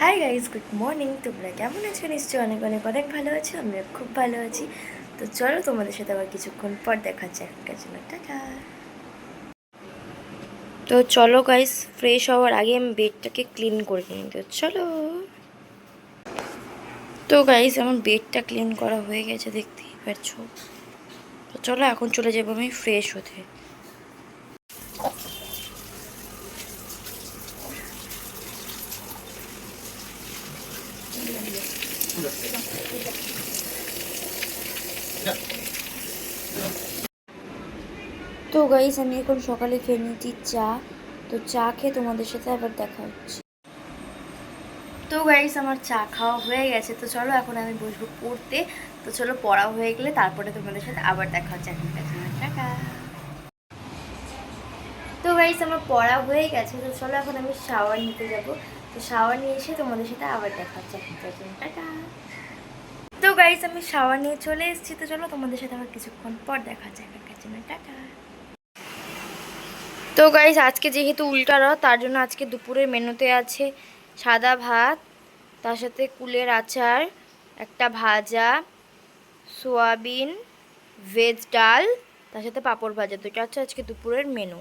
Hi guys, good morning. তোমরা কেমন আছো? নিশ্চয়ই অনেক অনেক অনেক ভালো আছো। আমরা খুব ভালো আছি। তো চলো, তোমাদের সাথে আবার কিছুক্ষণ পর দেখা হচ্ছে। এখনকার জন্য টাটা। তো চলো গাইজ, ফ্রেশ হওয়ার আগে আমি বেডটাকে ক্লিন করে নিই। তো চলো। তো গাইজ, আমার বেডটা ক্লিন করা হয়ে গেছে, দেখতেই পাচ্ছো। তো চলো, এখন চলে যাবো আমি ফ্রেশ হতে। তো গাইজ, আমি এখন সকালে খেয়ে নিয়েছি চা। তো চা খেয়ে তোমাদের সাথে আবার দেখা হচ্ছে। তো গাইস, আমার চা খাওয়া হয়ে গেছে। তো চলো, এখন আমি বসবো পড়তে। তো চলো, পড়া হয়ে গেলে তারপরে তোমাদের সাথে আবার দেখা হচ্ছে। এখনকার জন্য টাটা। তো গাইস, আমার পড়া হয়ে গেছে। তো চলো, এখন আমি শাওয়ার নিতে যাব। তো শাওয়ার নিয়ে এসে তোমাদের সাথে আবার দেখা হচ্ছে। এখনকার জন্য টাটা। তো গাইস, আমি শাওয়ার নিয়ে চলে এসেছি। তো চলো, তোমাদের সাথে আবার কিছুক্ষণ পর দেখা হচ্ছে। এখনকার জন্য টাটা। তো গাইস, আজকে যেহেতু উল্টা রথ, তার জন্য আজকে দুপুরের মেনুতে আছে সাদা ভাত, তার সাথে কুলের আচার, একটা ভাজা, সোয়াবিন, ভেজ ডাল, তার সাথে পাঁপড় ভাজা। দুটো হচ্ছে আজকে দুপুরের মেনু।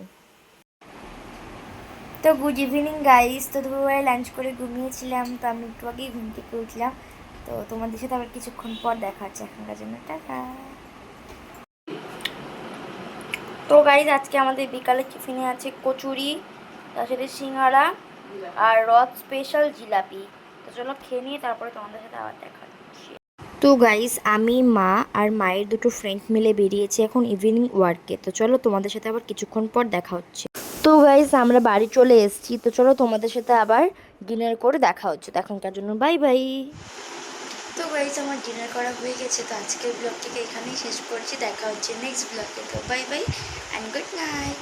তো গুড ইভিনিং গাইস। তো দুপুরবেলায় লাঞ্চ করে ঘুমিয়েছিলাম। তো আমি একটু আগেই ঘুম থেকে উঠলাম। তো তোমাদের সাথে আবার কিছুক্ষণ পর দেখা হচ্ছে। এখনকার জন্য টাটা। তো গাইস, আজকে আমাদের বিকালে টিফিনে আছে কচুরি, তার সাথে সিঙ্গারা আর রথ স্পেশাল জিলাপি। তো চলো, খেয়ে নিয়ে তারপরে তোমাদের সাথে আবার দেখা হচ্ছে। তো গাইস, আমি, মা আর মায়ের দুটো ফ্রেন্ড মিলে বেরিয়েছি এখন ইভিনিং ওয়ার্কে। তো চলো, তোমাদের সাথে আবার কিছুক্ষণ পর দেখা হচ্ছে। তো গাইস, আমরা বাড়ি চলে এসেছি। তো চলো, তোমাদের সাথে আবার ডিনার করে দেখা হচ্ছে। তো এখনকার জন্য বাই বাই। তো গাইস, আমার ডিনার করা হয়ে গেছে। তো আজকের ব্লগটিকে এখানেই শেষ করছি। দেখা হচ্ছে নেক্সট ব্লগে। তো bye bye and good night.